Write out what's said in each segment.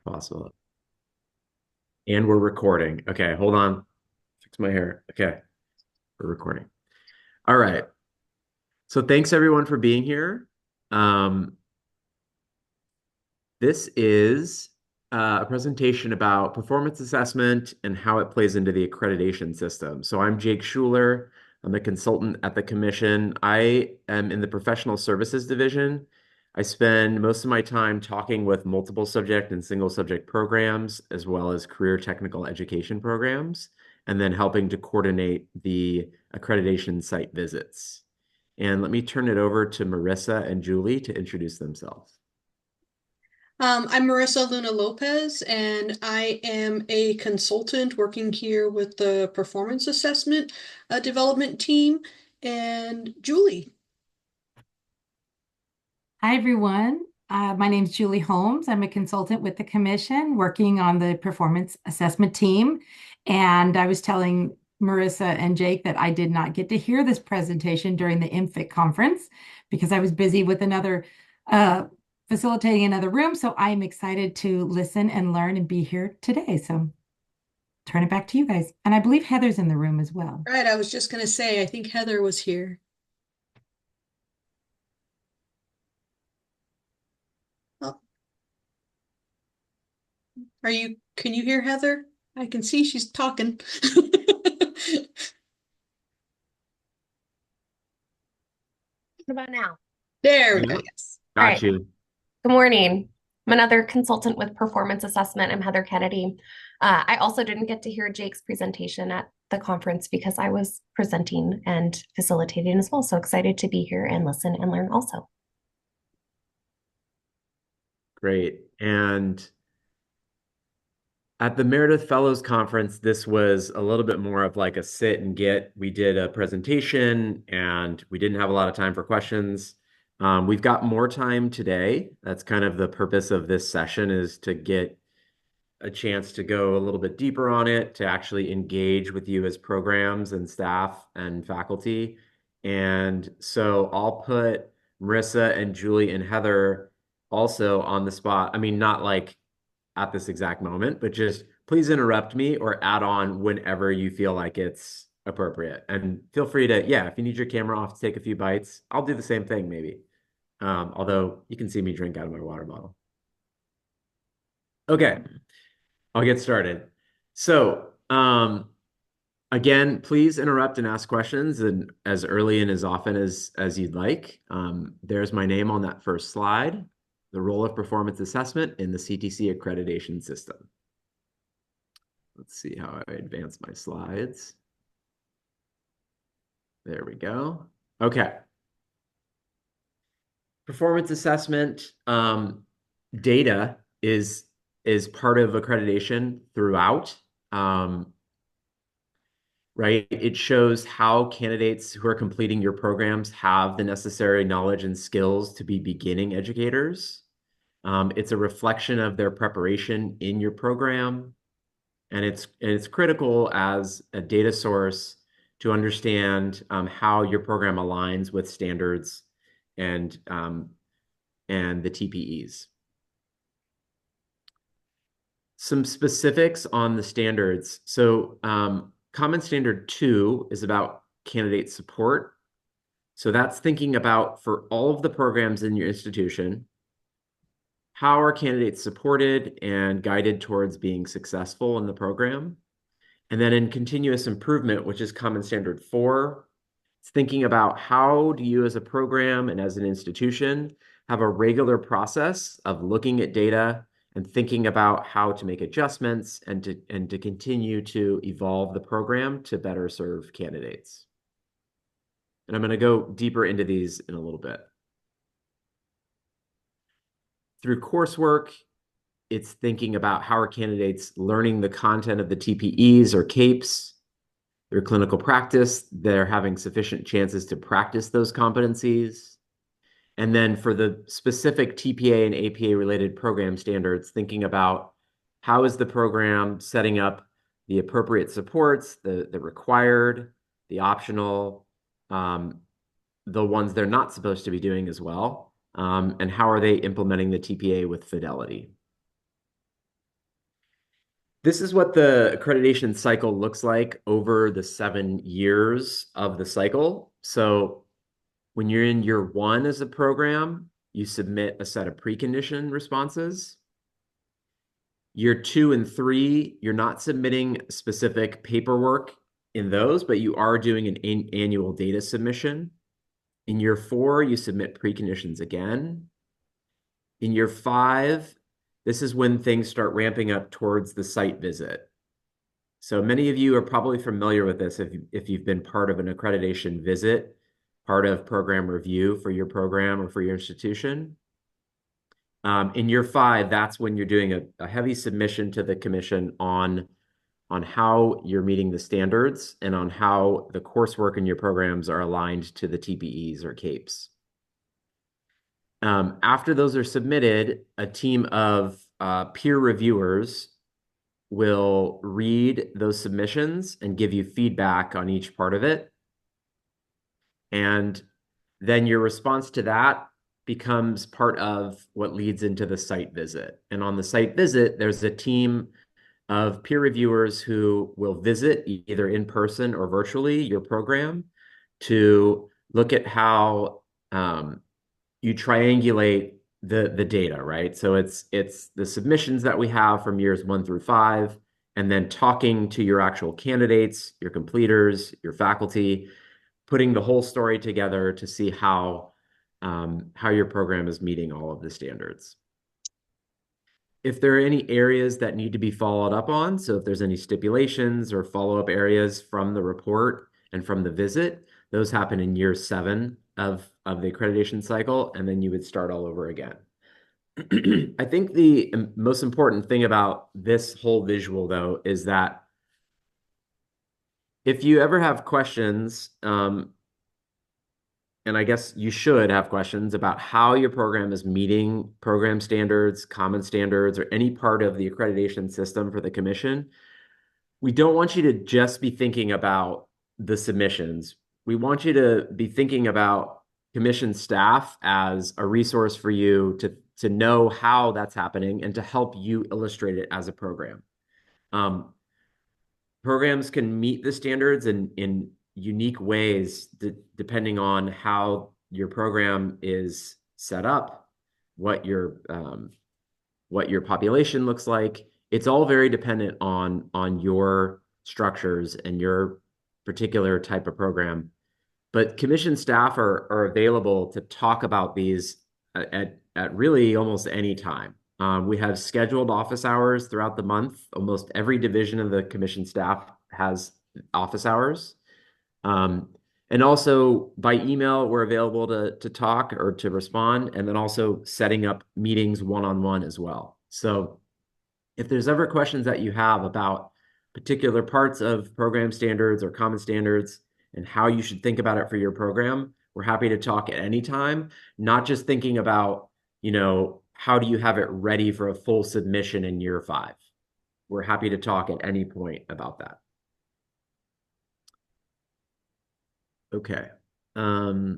Possible. And we're recording. Okay, hold on. Fix my hair. Okay, we're recording. All right. So thanks everyone for being here. Um, this is a presentation about performance assessment and how it plays into the accreditation system. So I'm Jake Schuler. I'm a consultant at the Commission. I am in the professional services division. I spend most of my time talking with multiple subject and single subject programs, as well as career technical education programs, and then helping to coordinate the accreditation site visits. And let me turn it over to Marissa and Julie to introduce themselves. I'm Marissa Luna Lopez, and I am a consultant working here with the performance assessment development team. And Julie. Hi, everyone. My name is Julie Holmes. I'm a consultant with the Commission working on the performance assessment team. And I was telling Marissa and Jake that I did not get to hear this presentation during the MFIC conference because I was busy with another facilitating another room. So I'm excited to listen and learn and be here today. So turn it back to you guys. And I believe Heather's in the room as well. Right, I was just going to say, I think Heather was here. Oh, can you hear Heather? I can see she's talking. What about now? There we go. Yeah, Yes. All got right. you. Good morning. I'm another consultant with performance assessment. I'm Heather Kennedy. I also didn't get to hear Jake's presentation at the conference because I was presenting and facilitating as well. So excited to be here and listen and learn also. Great. And at the Meredith Fellows Conference, this was a little bit more of like a sit and get. We did a presentation and we didn't have a lot of time for questions. We've got more time today. That's kind of the purpose of this session, is to get a chance to go a little bit deeper on it, to actually engage with you as programs and staff and faculty. And so I'll put Marissa and Julie and Heather also on the spot. I mean, not like at this exact moment, but just please interrupt me or add on whenever you feel like it's appropriate. And feel free to, yeah, if you need your camera off to take a few bites, I'll do the same thing maybe. Although you can see me drink out of my water bottle. Okay, I'll get started. So, again, please interrupt and ask questions and as early and as often as you'd like. There's my name on that first slide, the role of performance assessment in the CTC accreditation system. Let's see how I advance my slides. There we go. Okay. Performance assessment data is part of accreditation throughout. Right? It shows how candidates who are completing your programs have the necessary knowledge and skills to be beginning educators. It's a reflection of their preparation in your program, and it's critical as a data source to understand how your program aligns with standards and and the TPEs. Some specifics on the standards. So Common Standard 2 is about candidate support. So that's thinking about, for all of the programs in your institution, how are candidates supported and guided towards being successful in the program? And then in continuous improvement, which is Common Standard 4, it's thinking about how do you as a program and as an institution have a regular process of looking at data and thinking about how to make adjustments and to continue to evolve the program to better serve candidates. And I'm going to go deeper into these in a little bit. Through coursework, it's thinking about how are candidates learning the content of the TPEs or CAPES, their clinical practice, they're having sufficient chances to practice those competencies. And then for the specific TPA and APA related program standards, thinking about how is the program setting up the appropriate supports, the required, the optional, the ones they're not supposed to be doing as well, and how are they implementing the TPA with fidelity. This is what the accreditation cycle looks like over the 7 years of the cycle. So when you're in year one as a program, you submit a set of precondition responses. Year 2 and 3, you're not submitting specific paperwork in those, but you are doing an annual data submission. In year 4, you submit preconditions again. In year 5, this is when things start ramping up towards the site visit. So many of you are probably familiar with this if you've been part of an accreditation visit, part of program review for your program or for your institution. In year 5, that's when you're doing a heavy submission to the commission on how you're meeting the standards and on how the coursework in your programs are aligned to the TPEs or CAPEs. After those are submitted, a team of peer reviewers will read those submissions and give you feedback on each part of it. And then your response to that becomes part of what leads into the site visit. And on the site visit, there's a team of peer reviewers who will visit either in person or virtually your program to look at how you triangulate the data, right? So it's the submissions that we have from years 1 through 5, and then talking to your actual candidates, your completers, your faculty, putting the whole story together to see how your program is meeting all of the standards. If there are any areas that need to be followed up on, so if there's any stipulations or follow-up areas from the report and from the visit, those happen in year 7 of the accreditation cycle, and then you would start all over again. I think the most important thing about this whole visual, though, is that if you ever have questions, and I guess you should have questions about how your program is meeting program standards, common standards, or any part of the accreditation system for the commission, we don't want you to just be thinking about the submissions. We want you to be thinking about commission staff as a resource for you to know how that's happening and to help you illustrate it as a program. Programs can meet the standards in unique ways depending on how your program is set up, what your population looks like. It's all very dependent on your structures and your particular type of program. But commission staff are available to talk about these at really almost any time. We have scheduled office hours throughout the month. Almost every division of the commission staff has office hours. And also by email, we're available to talk or to respond, and then also setting up meetings one-on-one as well. So if there's ever questions that you have about particular parts of program standards or common standards and how you should think about it for your program, we're happy to talk at any time, not just thinking about, how do you have it ready for a full submission in year 5? We're happy to talk at any point about that. Okay. I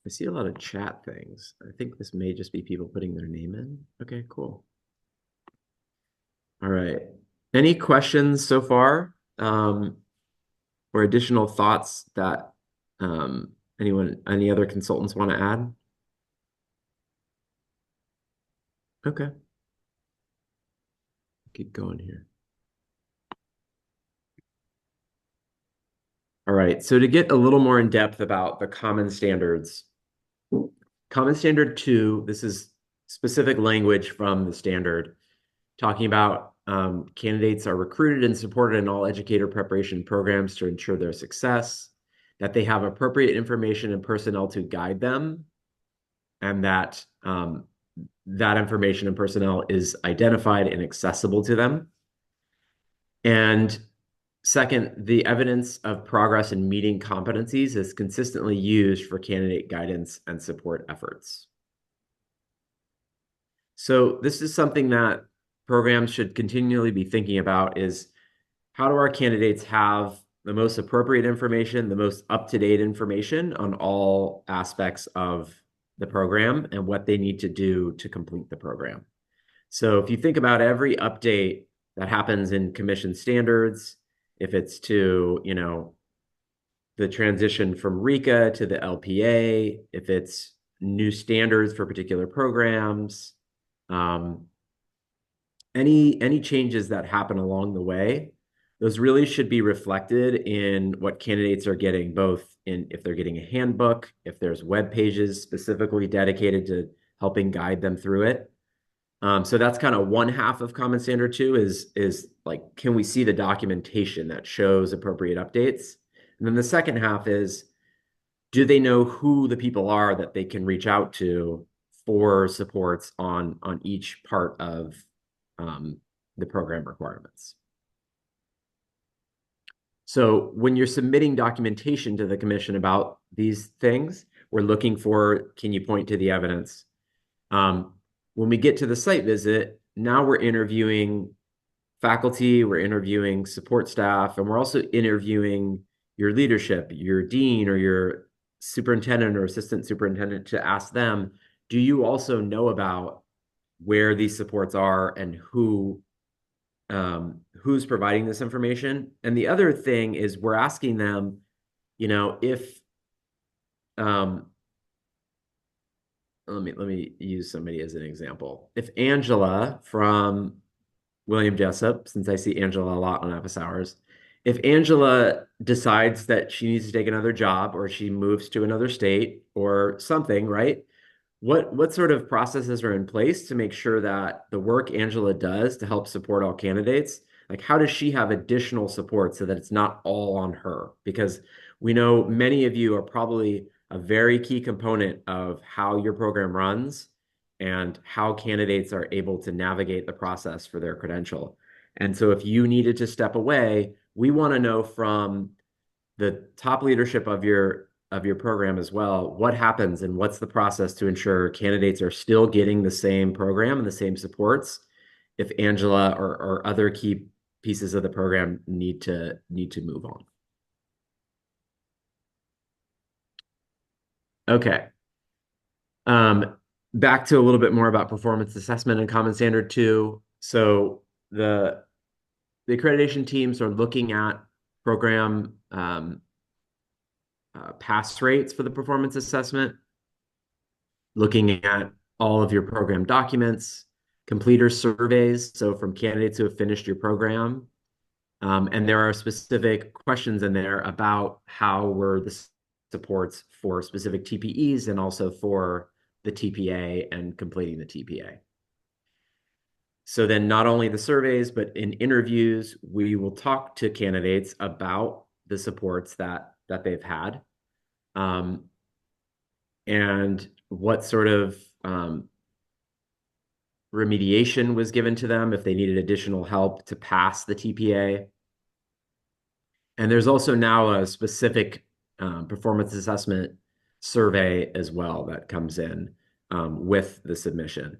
see a lot of chat things. I think this may just be people putting their name in. Okay, cool. All right. Any questions so far? Or additional thoughts that any other consultants want to add? Okay. Keep going here. All right, so to get a little more in depth about the common standards, Common Standard 2, this is specific language from the standard, talking about candidates are recruited and supported in all educator preparation programs to ensure their success, that they have appropriate information and personnel to guide them, and that that information and personnel is identified and accessible to them. And second, the evidence of progress in meeting competencies is consistently used for candidate guidance and support efforts. So this is something that programs should continually be thinking about is how do our candidates have the most appropriate information, the most up-to-date information on all aspects of the program and what they need to do to complete the program. So if you think about every update that happens in commission standards, if it's to, the transition from RICA to the LPA, if it's new standards for particular programs, um, any changes that happen along the way, those really should be reflected in what candidates are getting, both in if they're getting a handbook, if there's web pages specifically dedicated to helping guide them through it. So that's kind of one half of Common Standard 2 is like, can we see the documentation that shows appropriate updates? And then the second half is, do they know who the people are that they can reach out to for supports on each part of the program requirements? So when you're submitting documentation to the commission about these things, we're looking for, can you point to the evidence? When we get to the site visit, now we're interviewing faculty, we're interviewing support staff, and we're also interviewing your leadership, your dean or your superintendent or assistant superintendent, to ask them, do you also know about where these supports are and who's providing this information? And the other thing is we're asking them, if let me use somebody as an example. If Angela from William Jessup, since I see Angela a lot on office hours, if Angela decides that she needs to take another job or she moves to another state or something, right? What sort of processes are in place to make sure that the work Angela does to help support all candidates, like how does she have additional support so that it's not all on her? Because we know many of you are probably a very key component of how your program runs and how candidates are able to navigate the process for their credential. And so if you needed to step away, we want to know from the top leadership of your program as well, what happens and what's the process to ensure candidates are still getting the same program and the same supports if Angela or other key pieces of the program need to move on. Okay. Back to a little bit more about performance assessment and Common Standard 2. So the accreditation teams are looking at program pass rates for the performance assessment, looking at all of your program documents, completer surveys, so from candidates who have finished your program. And there are specific questions in there about how were the supports for specific TPEs and also for the TPA and completing the TPA. So then not only the surveys, but in interviews, we will talk to candidates about the supports that they've had. And what sort of remediation was given to them if they needed additional help to pass the TPA. And there's also now a specific performance assessment survey as well that comes in with the submission.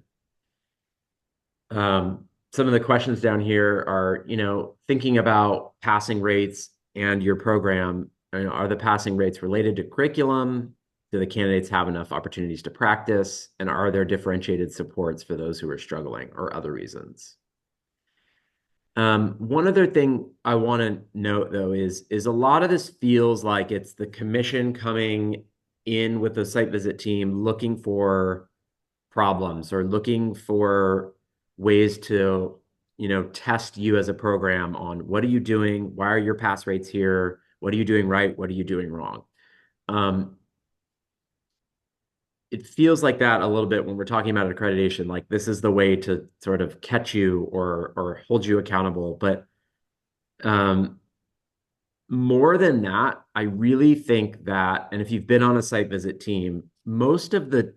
Some of the questions down here are, thinking about passing rates and your program, are the passing rates related to curriculum? Do the candidates have enough opportunities to practice? And are there differentiated supports for those who are struggling or other reasons? One other thing I want to note, though, is a lot of this feels like it's the commission coming in with the site visit team looking for problems or looking for ways to, test you as a program on what are you doing? Why are your pass rates here? What are you doing right? What are you doing wrong? It feels like that a little bit when we're talking about accreditation, like this is the way to sort of catch you or hold you accountable. But more than that, I really think that, and if you've been on a site visit team, most of the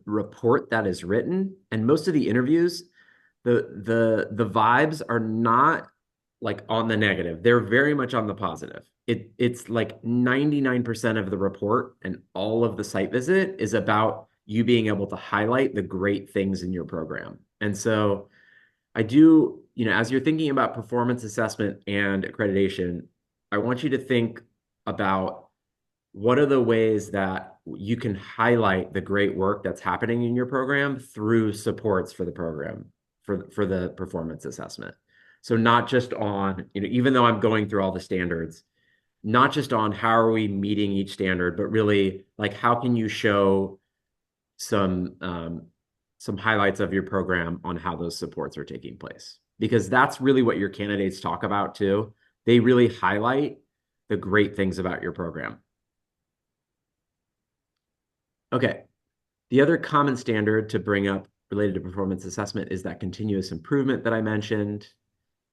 report that is written and most of the interviews, the vibes are not like on the negative. They're very much on the positive. It's like 99% of the report and all of the site visit is about you being able to highlight the great things in your program. And so I do, as you're thinking about performance assessment and accreditation, I want you to think about what are the ways that you can highlight the great work that's happening in your program through supports for the program, for the performance assessment. So not just on, even though I'm going through all the standards, not just on how are we meeting each standard, but really like how can you show some highlights of your program on how those supports are taking place. Because that's really what your candidates talk about too. They really highlight the great things about your program. Okay. The other common standard to bring up related to performance assessment is that continuous improvement that I mentioned.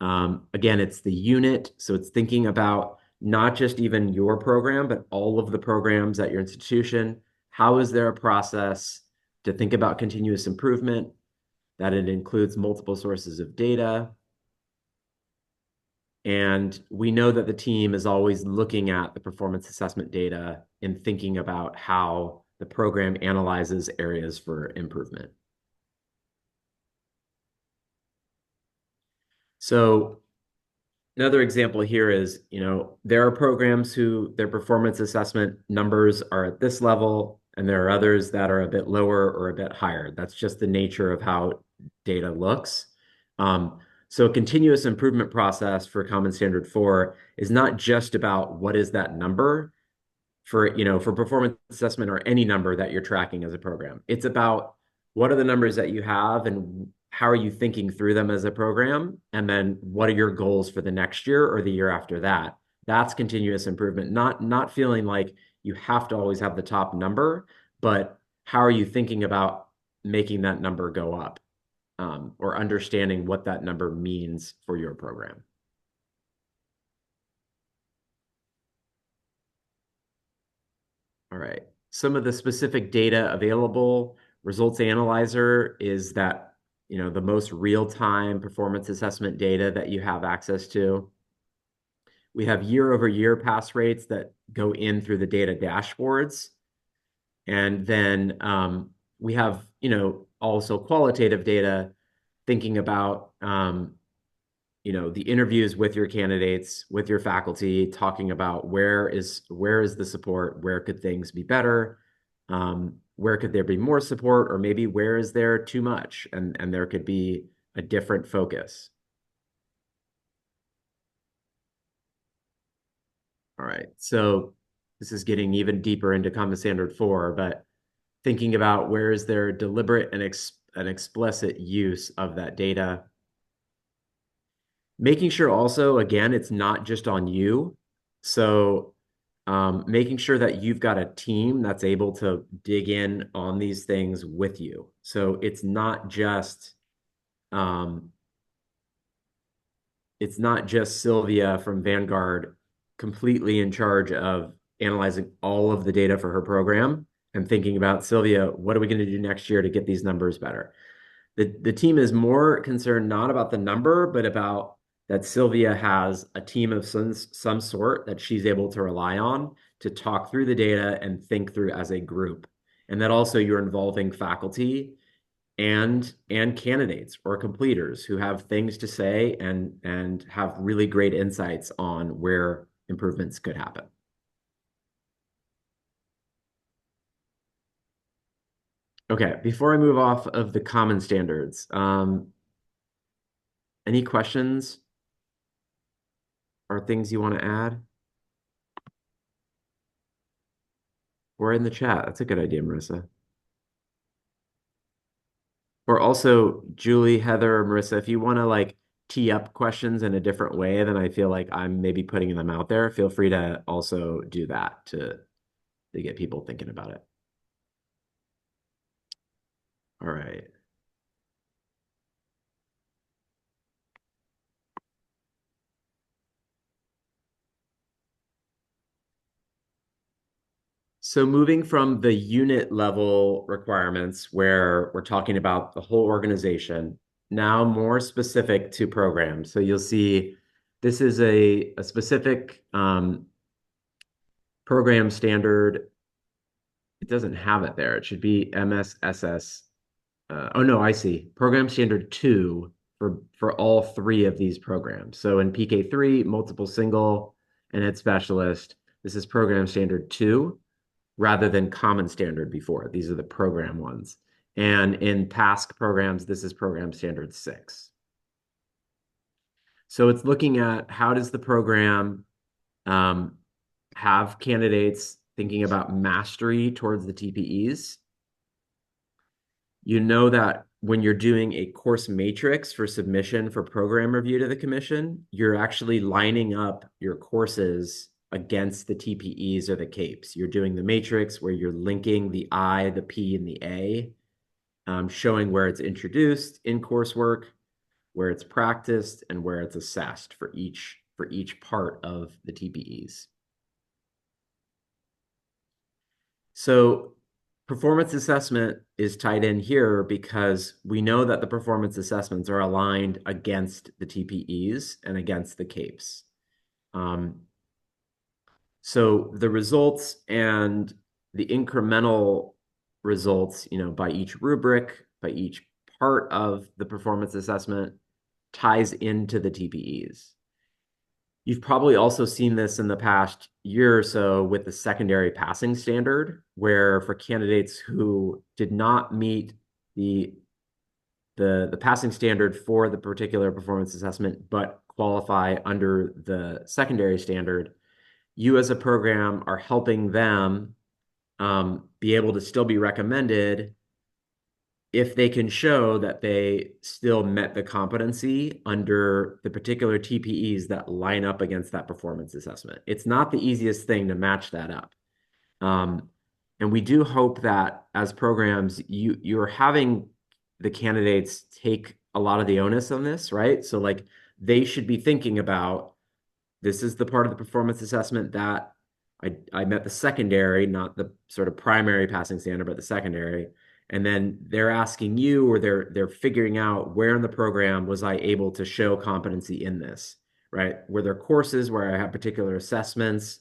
Again, it's the unit. So it's thinking about not just even your program, but all of the programs at your institution. How is there a process to think about continuous improvement, that it includes multiple sources of data? And we know that the team is always looking at the performance assessment data and thinking about how the program analyzes areas for improvement. So another example here is, there are programs who their performance assessment numbers are at this level, and there are others that are a bit lower or a bit higher. That's just the nature of how data looks. So a continuous improvement process for Common Standard 4 is not just about what is that number for performance assessment or any number that you're tracking as a program. It's about what are the numbers that you have and how are you thinking through them as a program? And then what are your goals for the next year or the year after that? That's continuous improvement, not feeling like you have to always have the top number, but how are you thinking about making that number go up, or understanding what that number means for your program? All right. Some of the specific data available, Results Analyzer is that, the most real-time performance assessment data that you have access to. We have year-over-year pass rates that go in through the data dashboards. And then we have, also qualitative data thinking about, the interviews with your candidates, with your faculty, talking about where is the support, where could things be better, where could there be more support, or maybe where is there too much, and there could be a different focus. All right, so this is getting even deeper into Common Standard 4, but thinking about where is there deliberate and an explicit use of that data. Making sure also, again, it's not just on you. So making sure that you've got a team that's able to dig in on these things with you. So it's not just Sylvia from Vanguard completely in charge of analyzing all of the data for her program and thinking about, Sylvia, what are we going to do next year to get these numbers better? The team is more concerned not about the number, but about that Sylvia has a team of some sort that she's able to rely on to talk through the data and think through as a group. And that also you're involving faculty and candidates or completers who have things to say and have really great insights on where improvements could happen. Okay, before I move off of the common standards, any questions or things you want to add? Or in the chat. That's a good idea, Marissa. Or also, Julie, Heather, or Marissa, if you want to like tee up questions in a different way than I feel like I'm maybe putting them out there, feel free to also do that to get people thinking about it. All right. So moving from the unit level requirements where we're talking about the whole organization, now more specific to programs. So you'll see this is a specific program standard. It doesn't have it there. It should be MSSS. Oh no, I see. Program standard 2 for all three of these programs. So in PK3, multiple single and ed specialist, this is program standard 2 rather than common standard before. These are the program ones. And in task programs, this is program standard 6. So it's looking at how does the program have candidates thinking about mastery towards the TPEs. You know that when you're doing a course matrix for submission for program review to the commission, you're actually lining up your courses against the TPEs or the CAPEs. You're doing the matrix where you're linking the I, the P, and the A, showing where it's introduced in coursework, where it's practiced, and where it's assessed for each part of the TPEs. So performance assessment is tied in here because we know that the performance assessments are aligned against the TPEs and against the CAPEs. So the results and the incremental results, by each rubric, by each part of the performance assessment ties into the TPEs. You've probably also seen this in the past year or so with the secondary passing standard, where for candidates who did not meet the passing standard for the particular performance assessment, but qualify under the secondary standard, you as a program are helping them be able to still be recommended if they can show that they still met the competency under the particular TPEs that line up against that performance assessment. It's not the easiest thing to match that up. And we do hope that as programs, you're having the candidates take a lot of the onus on this, right? So like they should be thinking about, this is the part of the performance assessment that I met the secondary, not the sort of primary passing standard, but the secondary. And then they're asking you, or they're figuring out where in the program was I able to show competency in this, right? Were there courses where I had particular assessments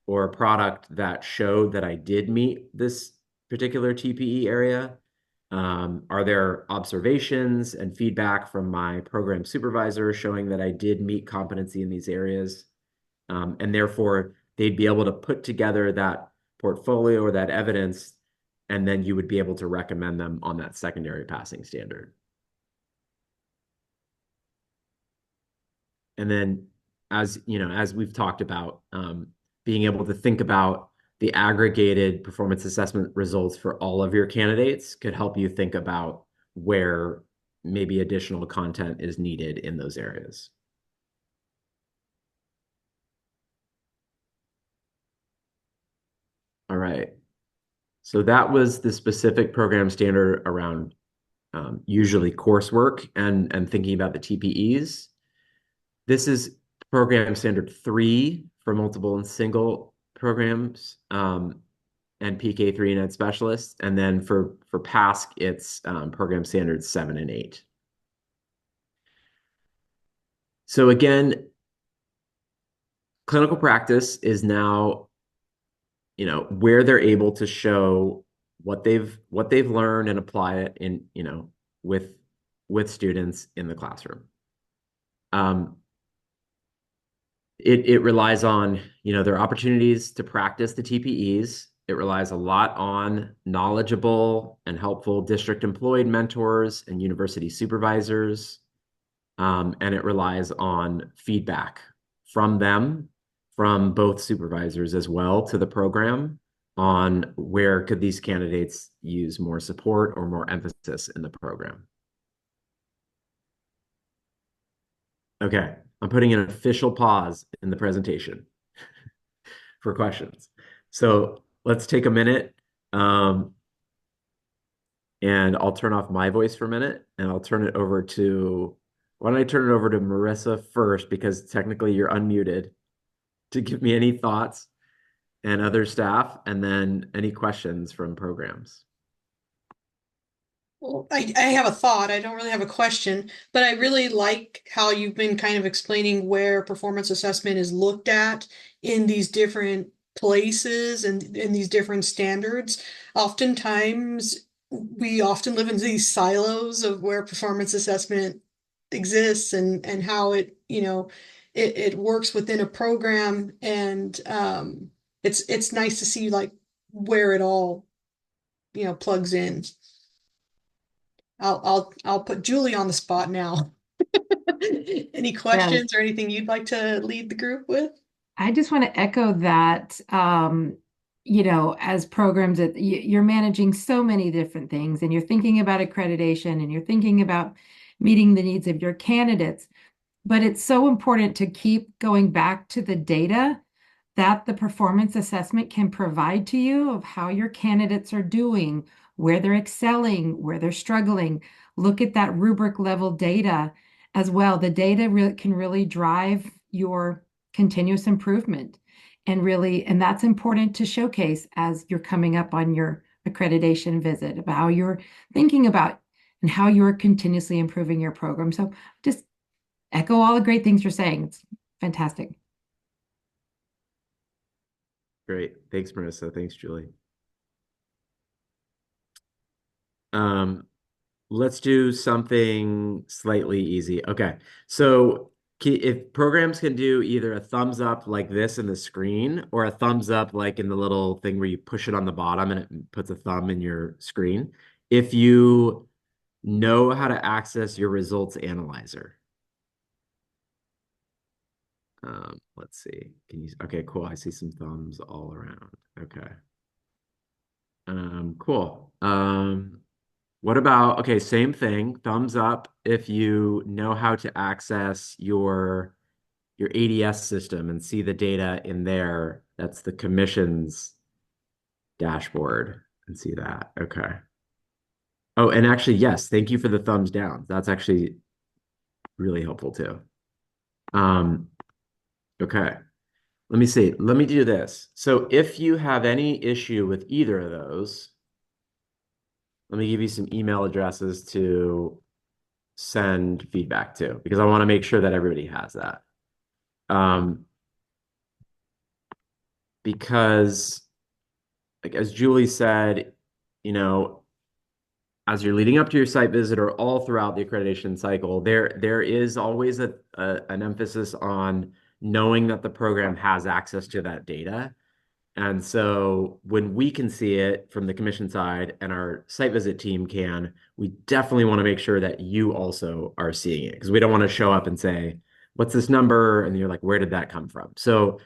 or a product that showed that I did meet this particular TPE area? Are there observations and feedback from my program supervisor showing that I did meet competency in these areas? And therefore, they'd be able to put together that portfolio or that evidence, and then you would be able to recommend them on that secondary passing standard. And then, as we've talked about, being able to think about the aggregated performance assessment results for all of your candidates could help you think about where maybe additional content is needed in those areas. All right. So that was the specific program standard around usually coursework and thinking about the TPEs. This is program standard 3 for multiple and single programs, and PK3 and Ed specialists. And then for PASC, it's program standards 7 and 8. So again, clinical practice is now, where they're able to show what they've learned and apply it in, with students in the classroom. It relies on, their opportunities to practice the TPEs. It relies a lot on knowledgeable and helpful district employed mentors and university supervisors. And it relies on feedback from them, from both supervisors as well to the program on where could these candidates use more support or more emphasis in the program. Okay, I'm putting an official pause in the presentation for questions. So let's take a minute, and I'll turn off my voice for a minute, and I'll turn it over to, why don't I turn it over to Marissa first, because technically you're unmuted, to give me any thoughts, and other staff, and then any questions from programs. Well, I have a thought. I don't really have a question, but I really like how you've been kind of explaining where performance assessment is looked at in these different places and in these different standards. Oftentimes, we often live in these silos of where performance assessment exists and how it, it works within a program. And it's nice to see like where it all, plugs in. I'll put Julie on the spot now. Any Yes. questions or anything you'd like to lead the group with? I just want to echo that, as programs that you're managing so many different things and you're thinking about accreditation and you're thinking about meeting the needs of your candidates. But it's so important to keep going back to the data that the performance assessment can provide to you of how your candidates are doing, where they're excelling, where they're struggling. Look at that rubric level data as well. The data can really drive your continuous improvement and that's important to showcase as you're coming up on your accreditation visit about how you're thinking about and how you're continuously improving your program. So just echo all the great things you're saying. It's fantastic. Great. Thanks, Marissa. Thanks, Julie. Um, let's do something slightly easy. Okay. So if programs can do either a thumbs up like this in the screen or a thumbs up like in the little thing where you push it on the bottom and it puts a thumb in your screen, if you know how to access your results analyzer. Let's see. Okay, cool. I see some thumbs all around. Okay. Cool. What about, okay, same thing, thumbs up if you know how to access your ADS system and see the data in there. That's the commission's dashboard and see that. Okay. Oh, and actually, yes, thank you for the thumbs down. That's actually really helpful too. Okay. Let me see. Let me do this. So if you have any issue with either of those, let me give you some email addresses to send feedback to because I want to make sure that everybody has that. Because like as Julie said, you know, as you're leading up to your site visit or all throughout the accreditation cycle, there is always an emphasis on knowing that the program has access to that data. And so when we can see it from the commission side and our site visit team can, we definitely want to make sure that you also are seeing it because we don't want to show up and say, what's this number? And you're like, where did that come from? So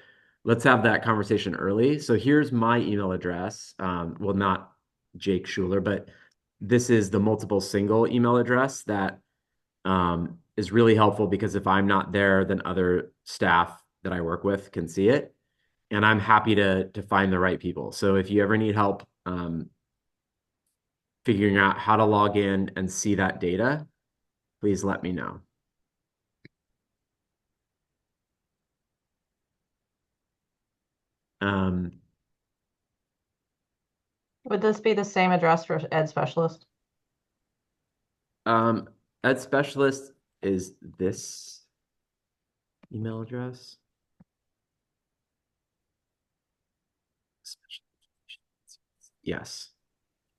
let's have that conversation early. So here's my email address. Well, not Jake Schuler, but this is the multiple single email address that is really helpful because if I'm not there, then other staff that I work with can see it and I'm happy to find the right people. So if you ever need help figuring out how to log in and see that data, please let me know. Would this be the same address for Ed Specialist? Ed Specialist is this email address. Yes.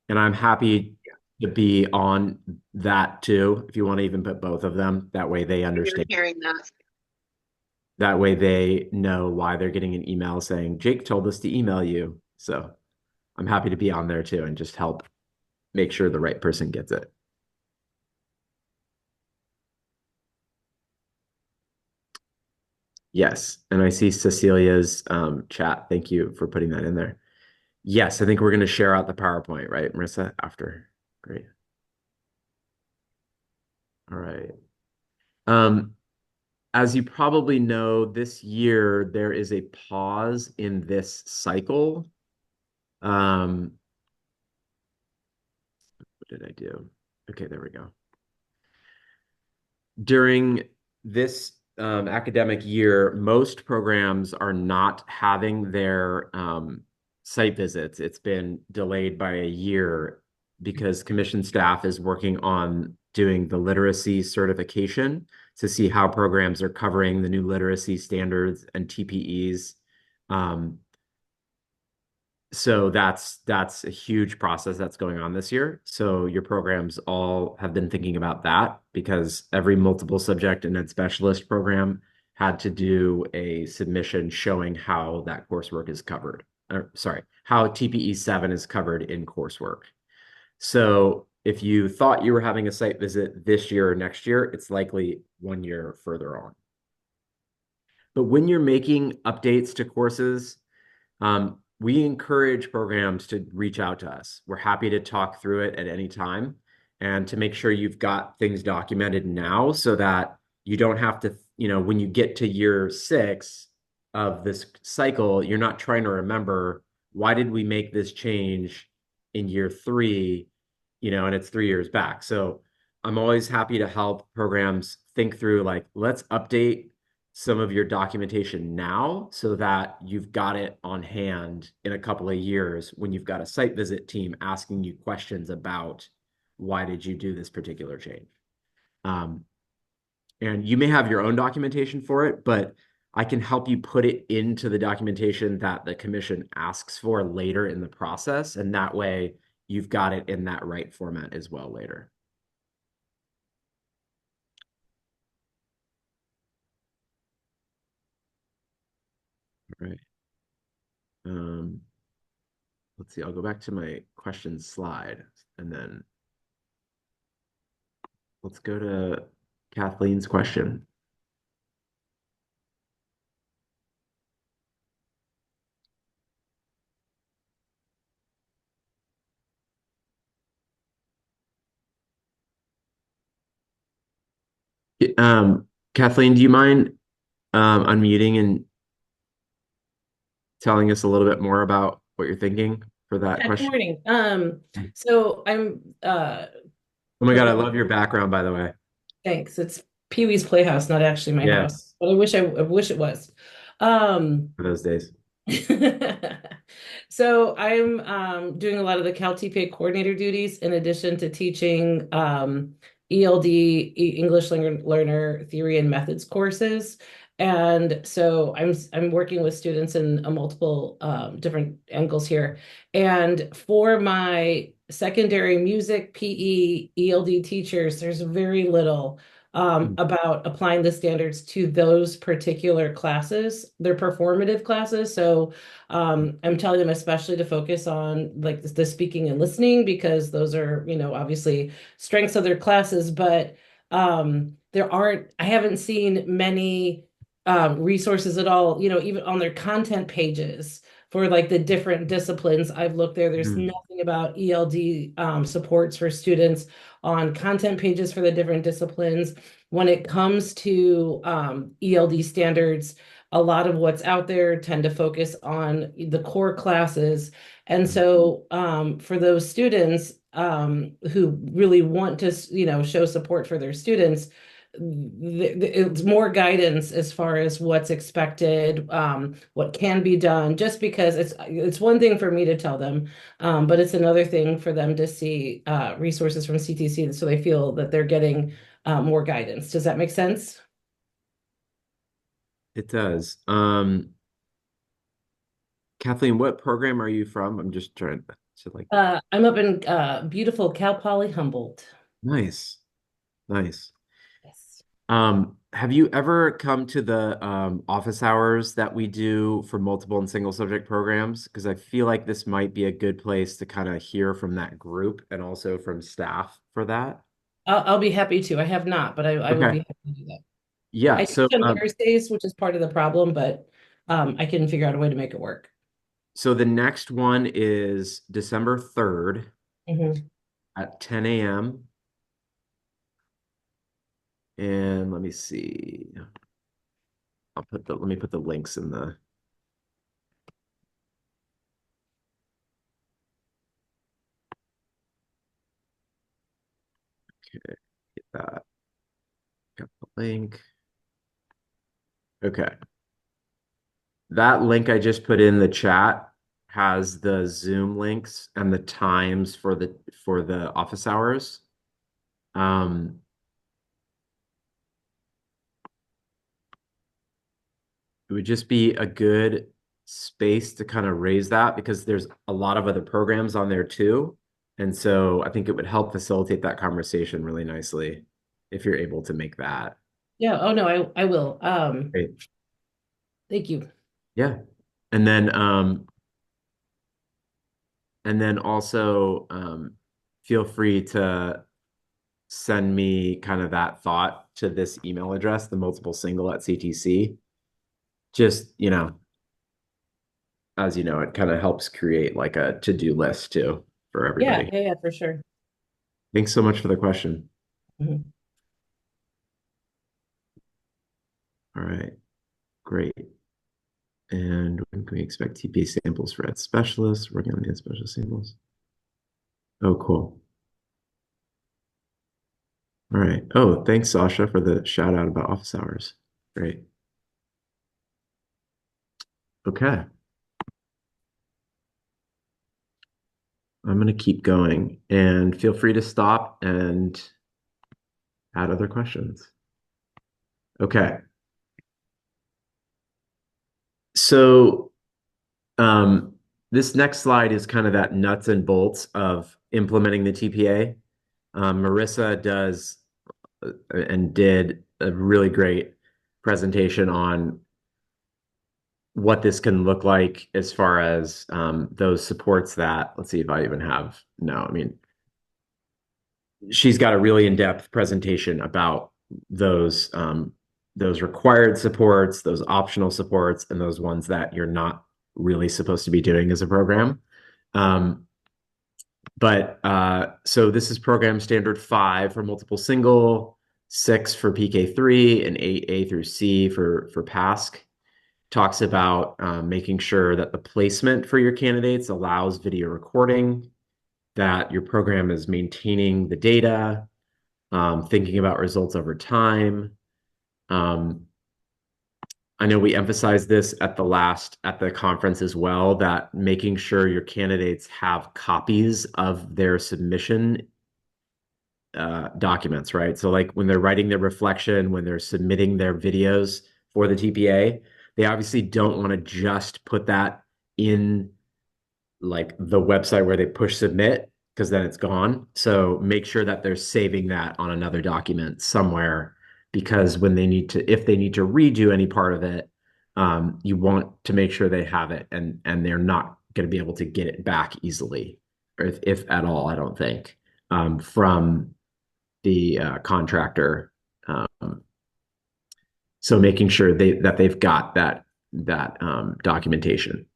And I'm happy to be on that too, if you want to even put both of them. That way they understand. Hearing that. That way they know why they're getting an email saying, Jake told us to email you. So I'm happy to be on there too and just help make sure the right person gets it. Yes. And I see Cecilia's chat. Thank you for putting that in there. Yes, I think we're going to share out the PowerPoint, right, Marissa, after. Great. All right. As you probably know, this year there is a pause in this cycle. What did I do? Okay, there we go. During this academic year, most programs are not having their site visits. It's been delayed by a year because commission staff is working on doing the literacy certification to see how programs are covering the new literacy standards and TPEs. So that's a huge process that's going on this year. So your programs all have been thinking about that because every multiple subject and ed specialist program had to do a submission showing how that coursework is covered. Or, sorry, how TPE 7 is covered in coursework. So if you thought you were having a site visit this year or next year, it's likely 1 year further on. But when you're making updates to courses, we encourage programs to reach out to us. We're happy to talk through it at any time and to make sure you've got things documented now so that you don't have to, when you get to year 6 of this cycle, you're not trying to remember why did we make this change in year 3, and it's 3 years back. So I'm always happy to help programs think through like, let's update some of your documentation now so that you've got it on hand in a couple of years when you've got a site visit team asking you questions about why did you do this particular change. And you may have your own documentation for it, but I can help you put it into the documentation that the commission asks for later in the process. And that way you've got it in that right format as well later. All right. Let's see, I'll go back to my questions slide and then let's go to Kathleen's question. Kathleen, do you mind unmuting and telling us a little bit more about what you're thinking for that Yeah, good question? morning. So I'm Oh my God, I performing. love your background, by the way. Thanks. It's Pee Wee's Playhouse, not actually my house, Yes, but I wish it was. Um, for those days. so I'm doing a lot of the CalTPA coordinator duties in addition to teaching ELD English learner theory and methods courses. And so I'm working with students in a multiple different angles here. And for my secondary music, PE, ELD teachers, there's very little about applying the standards to those particular classes. They're performative classes. So I'm telling them especially to focus on like the speaking and listening because those are, obviously strengths of their classes. But I haven't seen many resources at all, even on their content pages for like the different disciplines. I've looked there. There's Mm. nothing about ELD supports for students on content pages for the different disciplines. When it comes to ELD standards, a lot of what's out there tend to focus on the core classes. And so for those students who really want to, show support for their students, it's more guidance as far as what's expected, what can be done, just because it's one thing for me to tell them, but it's another thing for them to see resources from CTC so they feel that they're getting more guidance. Does that make sense? It does. Kathleen, what program are you from? I'm just trying to like, I'm up in beautiful Cal Poly Humboldt. nice, nice. Yes. Have you ever come to the office hours that we do for multiple and single subject programs? Because I feel like this might be a good place to kind of hear from that group and also from staff for that. I'll be happy to. I have not, but I will Okay. be happy to do that. Yeah. I So teach on Thursdays, which is part of the problem, but I can figure out a way to make it work. so the next one is December 3rd Mhm. at 10 a.m. And let me see. Let me put the links in the okay, get that. Got the link. Okay. That link I just put in the chat has the Zoom links and the times for the office hours. Um, it would just be a good space to kind of raise that because there's a lot of other programs on there too. And so I think it would help facilitate that conversation really nicely if you're able to make that. Yeah. Oh no, I will. Great. Thank you. Yeah. And then also feel free to send me kind of that thought to this email address, the multiple single at CTC. Just, as you know, it kind of helps create like a to-do list too for Yeah, everybody. yeah, for sure. Thanks so much for the question. Mhm. All right, great. And when can we expect TPA samples for ed specialists working on the ed specialist samples? Oh, cool. All right. Oh, thanks, Sasha, for the shout out about office hours. Great. Okay. I'm going to keep going and feel free to stop and add other questions. Okay. So this next slide is kind of that nuts and bolts of implementing the TPA. Marissa does and did a really great presentation on what this can look like as far as those supports that, let's see if I even have, no, I mean, she's got a really in-depth presentation about those required supports, those optional supports, and those ones that you're not really supposed to be doing as a program. So this is program standard 5 for multiple single, 6 for PK3, and 8A through C for PASC. Talks about making sure that the placement for your candidates allows video recording, that your program is maintaining the data, thinking about results over time. I know we emphasized this at the conference as well, that making sure your candidates have copies of their submission documents, right? So like when they're writing their reflection, when they're submitting their videos for the TPA, they obviously don't want to just put that in like the website where they push submit because then it's gone. So make sure that they're saving that on another document somewhere because if they need to redo any part of it, you want to make sure they have it and they're not going to be able to get it back easily, or if at all, I don't think, from the contractor. So making sure that they've got that documentation.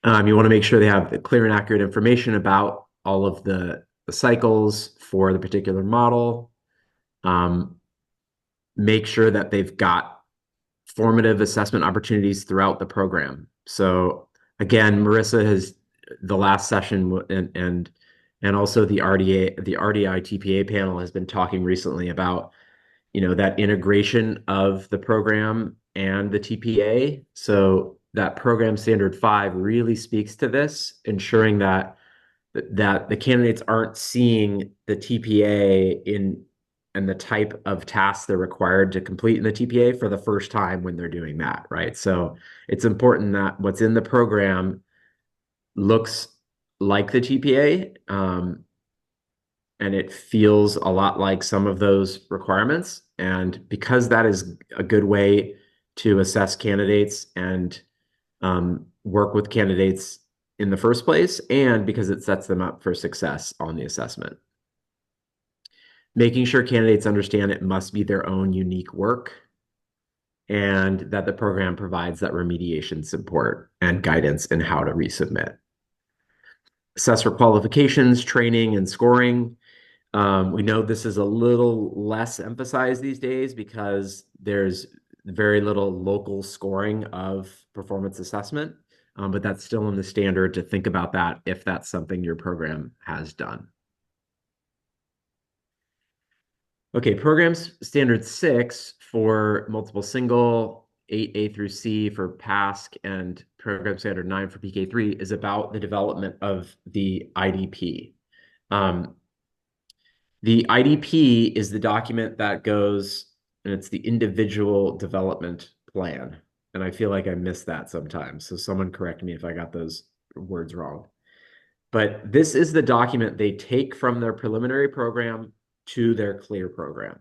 You want to make sure they have the clear and accurate information about all of the cycles for the particular model. Make sure that they've got formative assessment opportunities throughout the program. So again, Marissa has the last session and also the RDI TPA panel has been talking recently about that integration of the program and the TPA. So that program standard 5 really speaks to this, ensuring that the candidates aren't seeing the TPA and the type of tasks they're required to complete in the TPA for the first time when they're doing that, right? So it's important that what's in the program looks like the TPA, and it feels a lot like some of those requirements. And because that is a good way to assess candidates and work with candidates in the first place, and because it sets them up for success on the assessment. Making sure candidates understand it must be their own unique work and that the program provides that remediation support and guidance in how to resubmit. Assess for qualifications, training, and scoring. We know this is a little less emphasized these days because there's very little local scoring of performance assessment, but that's still in the standard to think about that if that's something your program has done. Okay, programs standard 6 for multiple single, 8A through C for PASC, and program standard 9 for PK3 is about the development of the IDP. The IDP is the document that goes, and it's the individual development plan. And I feel like I miss that sometimes. So someone correct me if I got those words wrong. But this is the document they take from their preliminary program to their clear program.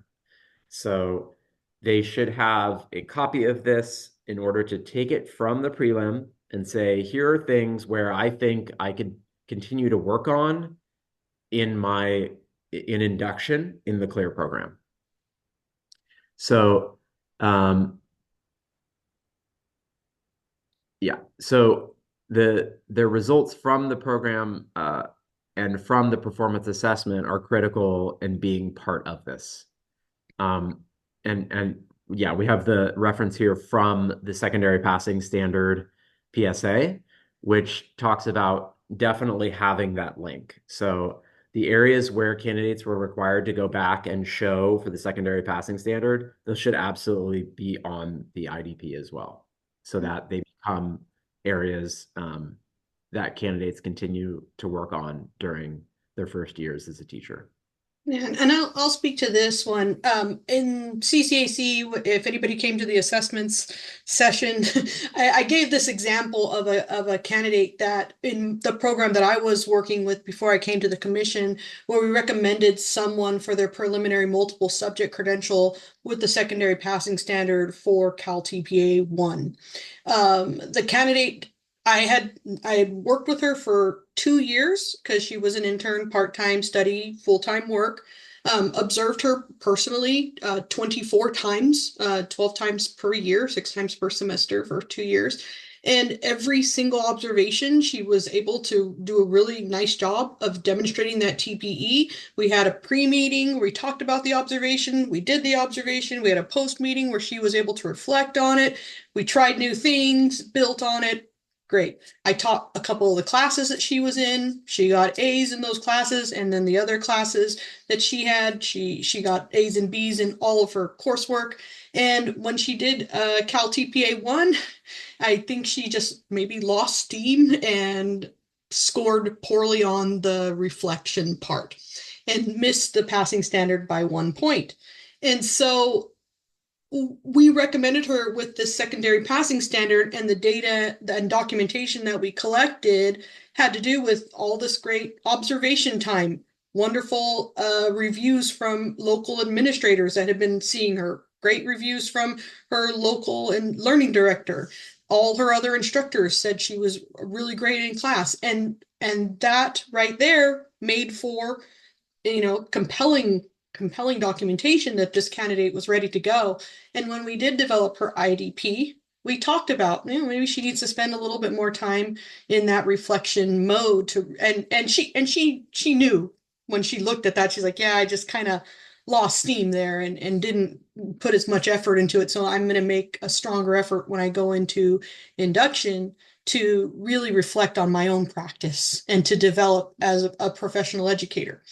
So they should have a copy of this in order to take it from the prelim and say, here are things where I think I could continue to work on in induction in the CLEAR program. So, yeah. So the results from the program and from the performance assessment are critical in being part of this. And yeah, we have the reference here from the secondary passing standard PSA, which talks about definitely having that link. So the areas where candidates were required to go back and show for the secondary passing standard, those should absolutely be on the IDP as well, so that they become areas that candidates continue to work on during their first years as a teacher. Yeah, and I'll speak to this one. In CCAC, if anybody came to the assessments session, I gave this example of a candidate that in the program that I was working with before I came to the commission, where we recommended someone for their preliminary multiple subject credential with the secondary passing standard for CalTPA 1. The candidate I had worked with her for 2 years because she was an intern, part-time study, full-time work. Observed her personally 24 times, 12 times per year, 6 times per semester for 2 years. And every single observation, she was able to do a really nice job of demonstrating that TPE. We had a pre-meeting where we talked about the observation. We did the observation. We had a post-meeting where she was able to reflect on it. We tried new things, built on it. Great. I taught a couple of the classes that she was in. She got A's in those classes, and then the other classes that she had, she got A's and B's in all of her coursework. And when she did Cal TPA 1, I think she just maybe lost steam and scored poorly on the reflection part and missed the passing standard by 1 point. And so we recommended her with the secondary passing standard, and the data and documentation that we collected had to do with all this great observation time, wonderful reviews from local administrators that had been seeing her, great reviews from her local and learning director. All her other instructors said she was really great in class, and that right there made for compelling documentation that this candidate was ready to go. And when we did develop her IDP, we talked about maybe she needs to spend a little bit more time in that reflection mode to and she knew when she looked at that, she's like, yeah, I just kind of lost steam there and didn't put as much effort into it. So I'm going to make a stronger effort when I go into induction to really reflect on my own practice and to develop as a professional educator.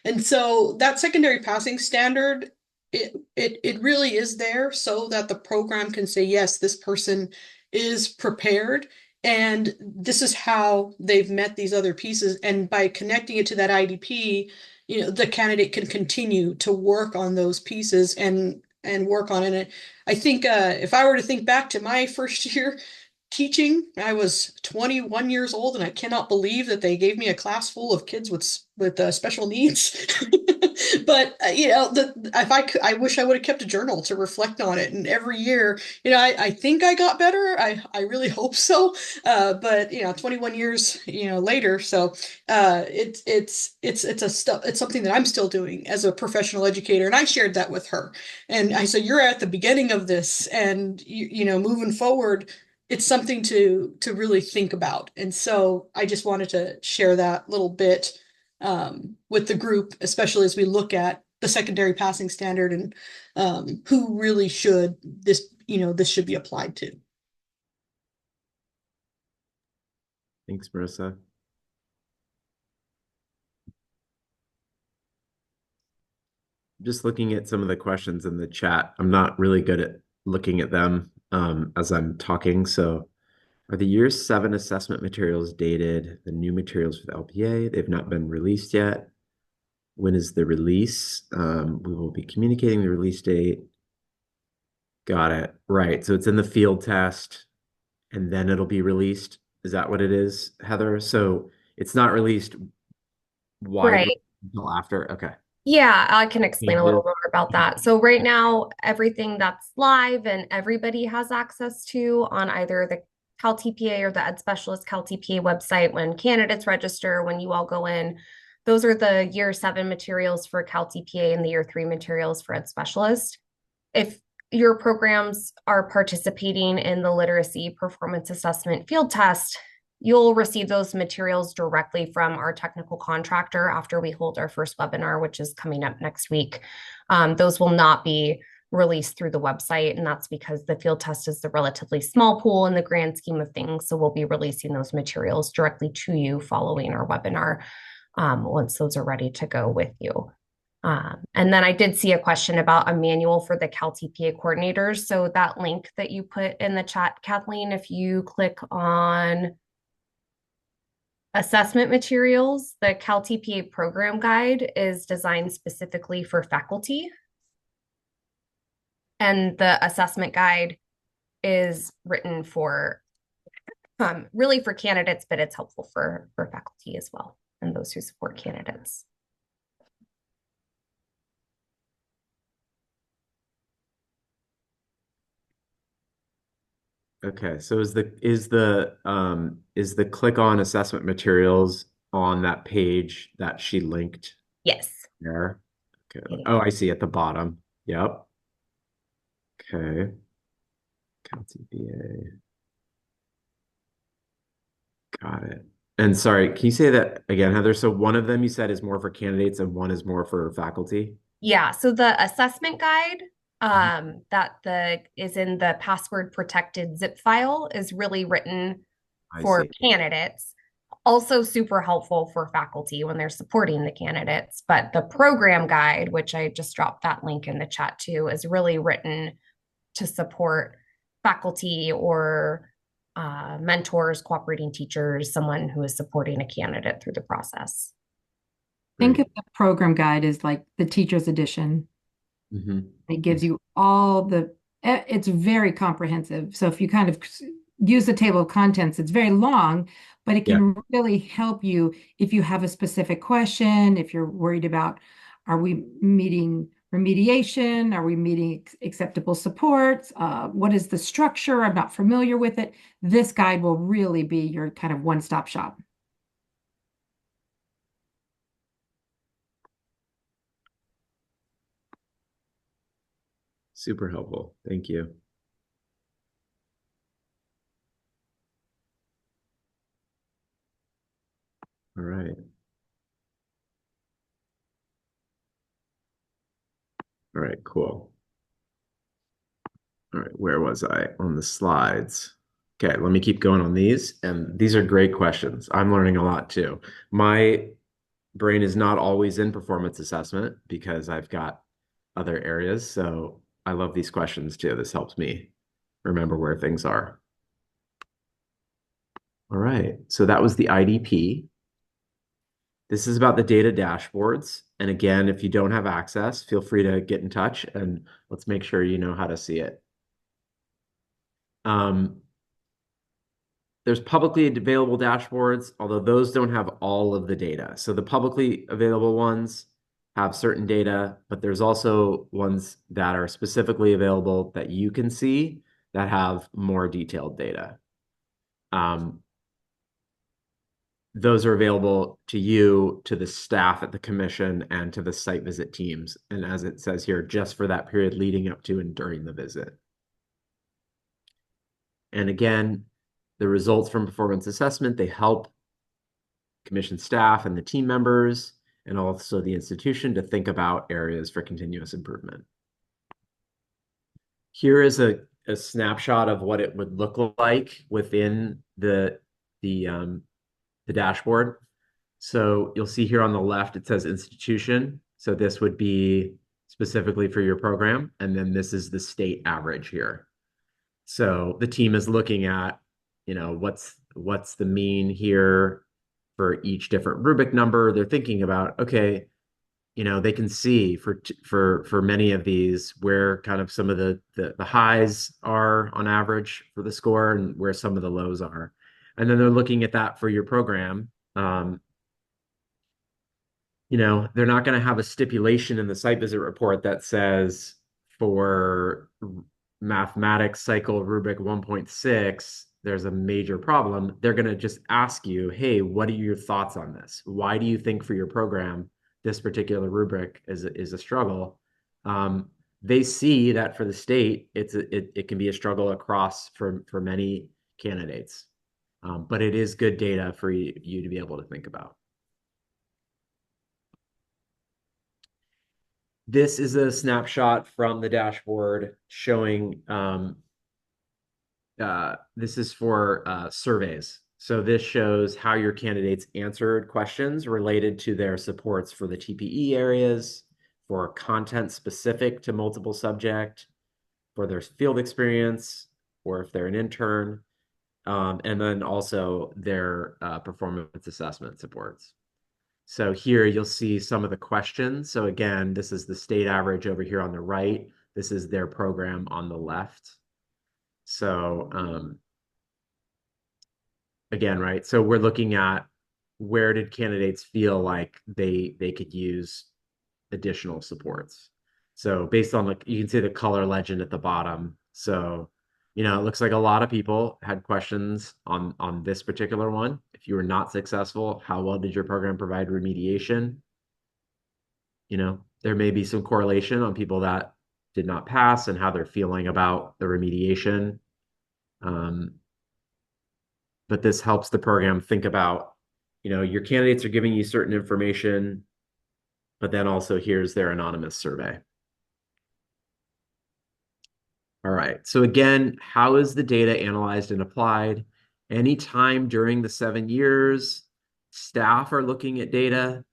And so that secondary passing standard, it really is there so that the program can say, yes, this person is prepared and this is how they've met these other pieces. And by connecting it to that IDP, the candidate can continue to work on those pieces and work on it. I think if I were to think back to my first year teaching, I was 21 years old, and I cannot believe that they gave me a class full of kids with special needs. But I wish I would have kept a journal to reflect on it. And every year, I think I got better. I really hope so. But 21 years, later, so it's something that I'm still doing as a professional educator. And I shared that with her, and I said, you're at the beginning of this, and moving forward, it's something to really think about. And so I just wanted to share that little bit with the group, especially as we look at the secondary passing standard and who really should this should be applied to. Thanks, Marissa. Just looking at some of the questions in the chat. I'm not really good at looking at them as I'm talking. So are the year 7 assessment materials dated? The new materials for the LPA, they've not been released yet. When is the release? We will be communicating the release date. Got it. Right. So it's in the field test and then it'll be released. Is that what it is, Heather? So it's not released widely Right. until after. Okay. Yeah, I can explain a little Changes. more about that. So right now, everything that's live and everybody has access to on either the CalTPA or the Ed Specialist CalTPA website when candidates register, when you all go in, Those are the year 7 materials for CalTPA and the year 3 materials for Ed Specialist. If your programs are participating in the literacy performance assessment field test, you'll receive those materials directly from our technical contractor after we hold our first webinar, which is coming up next week. Those will not be released through the website, and that's because the field test is a relatively small pool in the grand scheme of things. So we'll be releasing those materials directly to you following our webinar once those are ready to go with you. And then I did see a question about a manual for the CalTPA coordinators. So that link that you put in the chat, Kathleen, if you click on assessment materials, the CalTPA program guide is designed specifically for faculty. And the assessment guide is written for really for candidates, but it's helpful for faculty as well and those who support candidates. Okay, so is the click on assessment materials on that page that she linked Yes. there? Okay. Yeah. Oh, I see at the bottom. Yep. Okay. CalTPA. Got it. And sorry, can you say that again, Heather? So one of them you said is more for candidates and one is more for faculty? Yeah, so the assessment guide that is in the password protected zip file is really written I for see. candidates. Also super helpful for faculty when they're supporting the candidates. But the program guide, which I just dropped that link in the chat too, is really written to support faculty or mentors, cooperating teachers, someone who is supporting a candidate through the process. Think of Great. the program guide as like the teacher's edition. Mhm. It gives you all it's very comprehensive. So if you kind of use the table of contents, it's very long, but it Yeah. can really help you if you have a specific question, if you're worried about, are we meeting remediation? Are we meeting acceptable supports? What is the structure? I'm not familiar with it. This guide will really be your kind of one-stop shop. Super helpful. Thank you. All right. All right, cool. All right, where was I on the slides? Okay, let me keep going on these. And these are great questions. I'm learning a lot too. My brain is not always in performance assessment because I've got other areas. So I love these questions too. This helps me remember where things are. All right, so that was the IDP. This is about the data dashboards. And again, if you don't have access, feel free to get in touch and let's make sure you know how to see it. There's publicly available dashboards, although those don't have all of the data. So the publicly available ones have certain data, but there's also ones that are specifically available that you can see that have more detailed data. Those are available to you, to the staff at the commission, and to the site visit teams. And as it says here, just for that period leading up to and during the visit. And again, the results from performance assessment, they help commission staff and the team members, and also the institution to think about areas for continuous improvement. Here is a snapshot of what it would look like within the dashboard. So you'll see here on the left, it says institution. So this would be specifically for your program. And then this is the state average here. So the team is looking at, what's the mean here for each different rubric number. They're thinking about, okay, they can see for many of these where kind of some of the highs are on average for the score and where some of the lows are. And then they're looking at that for your program. They're not going to have a stipulation in the site visit report that says for mathematics cycle rubric 1.6, there's a major problem, they're going to just ask you, hey, what are your thoughts on this? Why do you think for your program this particular rubric is a struggle? They see that for the state, it can be a struggle across for many candidates, but it is good data for you to be able to think about. This is a snapshot from the dashboard showing this is for surveys. So this shows how your candidates answered questions related to their supports for the TPE areas, for content specific to multiple subject, for their field experience, or if they're an intern, and then also their performance assessment supports. So here you'll see some of the questions. So again, this is the state average over here on the right. This is their program on the left. So again, right? So we're looking at where did candidates feel like they could use additional supports. So based on like you can see the color legend at the bottom. So it looks like a lot of people had questions on this particular one. If you were not successful, how well did your program provide remediation? There may be some correlation on people that did not pass and how they're feeling about the remediation. But this helps the program think about, your candidates are giving you certain information, but then also here's their anonymous survey. All right. So again, how is the data analyzed and applied? Anytime during the 7 years, staff are looking at data.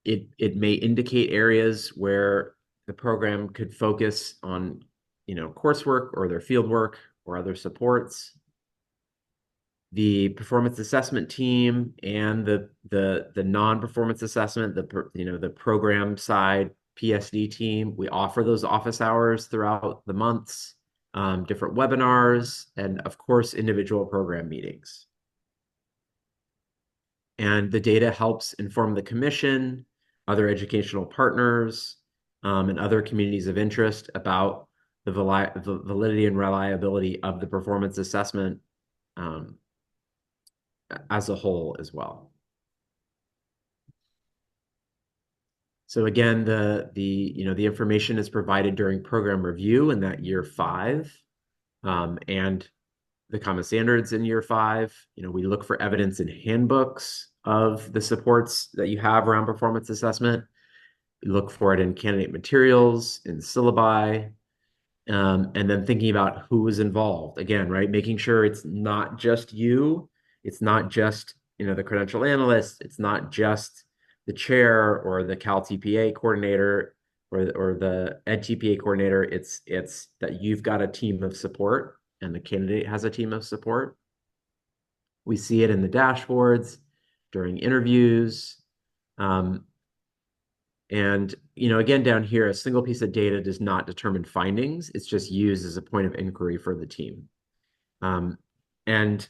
It may indicate areas where the program could focus on, coursework or their field work or other supports. The performance assessment team and the non-performance assessment, the program side PSD team, we offer those office hours throughout the months, different webinars, and of course, individual program meetings. And the data helps inform the commission, other educational partners, and other communities of interest about the validity and reliability of the performance assessment as a whole as well. So again, the information is provided during program review in that year 5, and the common standards in year 5. We look for evidence in handbooks of the supports that you have around performance assessment. We look for it in candidate materials, in syllabi, and then thinking about who is involved. Again, right, making sure it's not just you, it's not just the credential analyst, it's not just the chair or the CalTPA coordinator or the EdTPA coordinator. It's that you've got a team of support and the candidate has a team of support. We see it in the dashboards during interviews. And, again, down here, a single piece of data does not determine findings. It's just used as a point of inquiry for the team. And,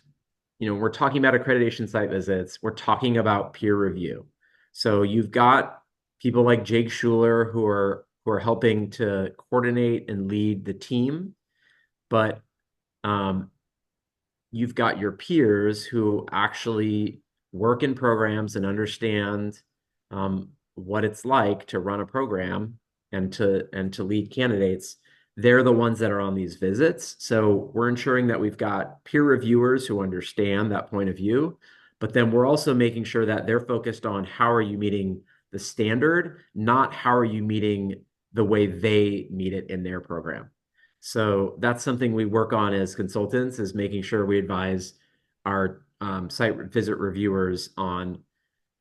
we're talking about accreditation site visits. We're talking about peer review. So you've got people like Jake Schuler who are helping to coordinate and lead the team, but you've got your peers who actually work in programs and understand what it's like to run a program and to lead candidates. They're the ones that are on these visits. So we're ensuring that we've got peer reviewers who understand that point of view, but then we're also making sure that they're focused on how are you meeting the standard, not how are you meeting the way they meet it in their program. So that's something we work on as consultants, is making sure we advise our site visit reviewers on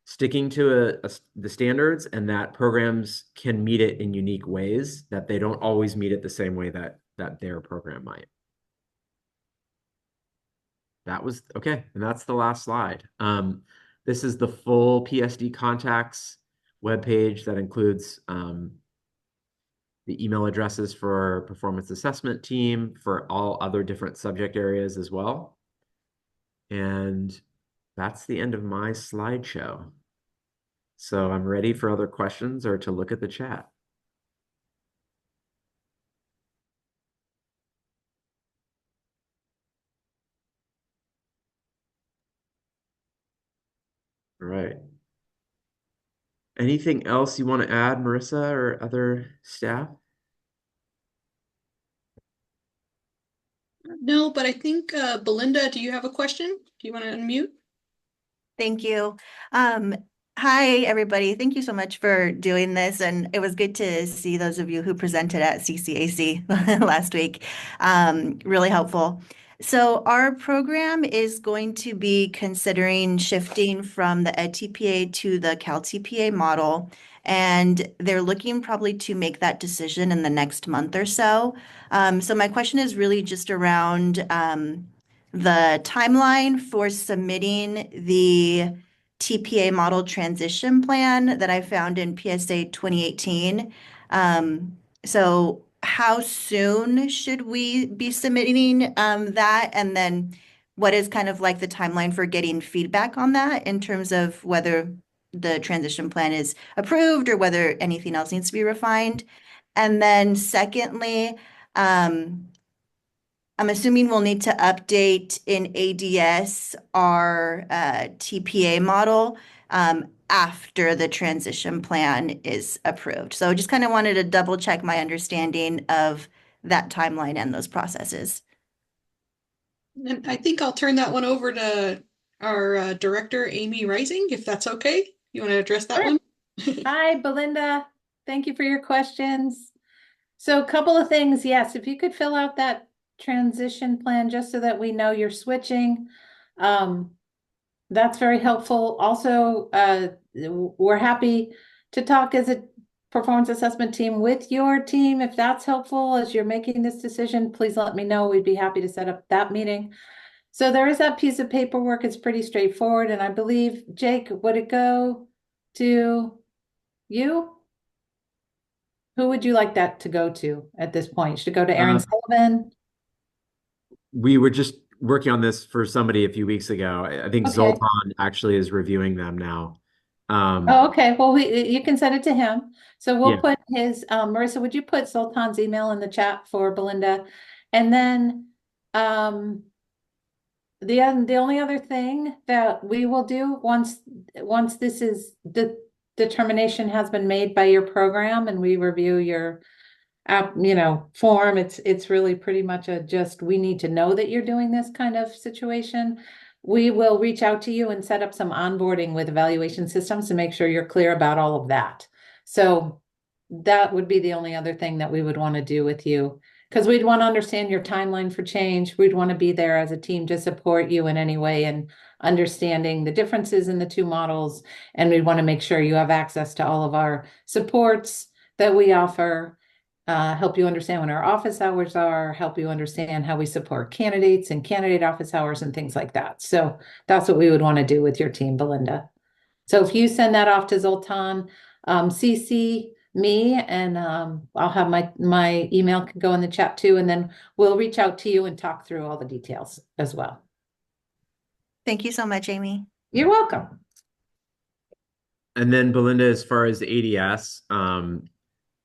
sticking to the standards, and that programs can meet it in unique ways, that they don't always meet it the same way that their program might. That was okay, and that's the last slide. This is the full PSD contacts webpage that includes the email addresses for our performance assessment team, for all other different subject areas as well. And that's the end of my slideshow. So I'm ready for other questions or to look at the chat. All right. Anything else you want to add, Marissa or other staff? No, but I think Belinda, do you have a question? Do you want to unmute? Thank you. Um, Hi, everybody. Thank you so much for doing this. And it was good to see those of you who presented at CCAC last week. Really helpful. So our program is going to be considering shifting from the EdTPA to the CalTPA model. And they're looking probably to make that decision in the next month or so. So my question is really just around the timeline for submitting the TPA model transition plan that I found in PSA 2018. So how soon should we be submitting that? And then what is kind of like the timeline for getting feedback on that in terms of whether the transition plan is approved or whether anything else needs to be refined? And then secondly, I'm assuming we'll need to update in ADS our TPA model after the transition plan is approved. So just kind of wanted to double check my understanding of that timeline and those processes. And I think I'll turn that one over to our director, Amy Rising, if that's okay. You want to address that Sure. one? Hi, Belinda. Thank you for your questions. So a couple of things. Yes, if you could fill out that transition plan just so that we know you're switching. That's very helpful. Also, we're happy to talk as a performance assessment team with your team. If that's helpful as you're making this decision, please let me know. We'd be happy to set up that meeting. So there is that piece of paperwork. It's pretty straightforward. And I believe, Jake, would it go to you? Who would you like that to go to at this point? Should it go to Aaron Sullivan? We were just working on this for somebody a few weeks ago. I think Okay. Zoltan actually is reviewing them now. Oh, okay. Well, you can send it to him. So we'll Yeah. put his, Marissa, would you put Sultan's email in the chat for Belinda? And then the only other thing that we will do once this is the determination has been made by your program and we review your app, form, it's really pretty much a just we need to know that you're doing this kind of situation. We will reach out to you and set up some onboarding with evaluation systems to make sure you're clear about all of that. So that would be the only other thing that we would want to do with you because we'd want to understand your timeline for change. We'd want to be there as a team to support you in any way and understanding the differences in the two models. And we'd want to make sure you have access to all of our supports that we offer. Help you understand when our office hours are, help you understand how we support candidates and candidate office hours and things like that. So that's what we would want to do with your team, Belinda. So if you send that off to Zoltan, CC me and I'll have my email can go in the chat too, and then we'll reach out to you and talk through all the details as well. Thank you so much, Amy. You're welcome. And then Belinda, as far as ADS,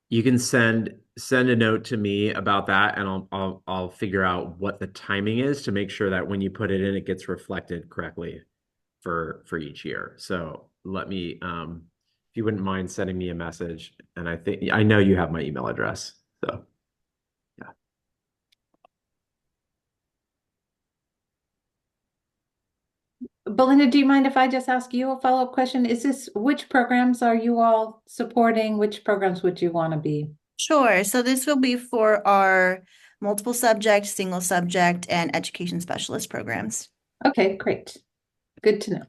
you can send a note to me about that, and I'll figure out what the timing is to make sure that when you put it in, it gets reflected correctly for each year. So let me, if you wouldn't mind sending me a message, and I know you have my email address. So yeah. Belinda, do you mind if I just ask you a follow-up question? Which programs are you all supporting? Which programs would you want to be? Sure. So this will be for our multiple subject, single subject, and education specialist programs. Okay, great. Good to know.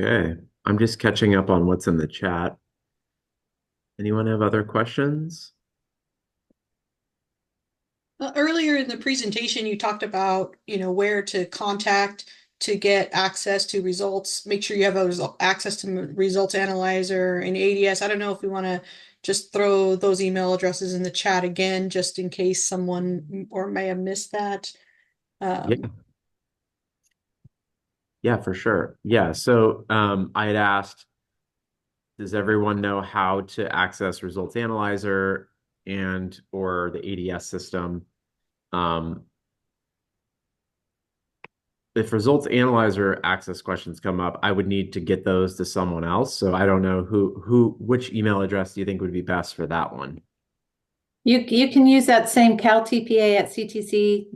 Okay. I'm just catching up on what's in the chat. Anyone have other questions? Earlier in the presentation, you talked about, where to contact to get access to results. Make sure you have access to results analyzer and ADS. I don't know if we want to just throw those email addresses in the chat again, just in case someone or may have missed that. Yeah. Yeah, for sure. Yeah. So I had asked, does everyone know how to access Results Analyzer and or the ADS system? Um, if Results Analyzer access questions come up, I would need to get those to someone else. So I don't know which email address do you think would be best for that one? You can use that same CalTPA at ctc.ca.gov.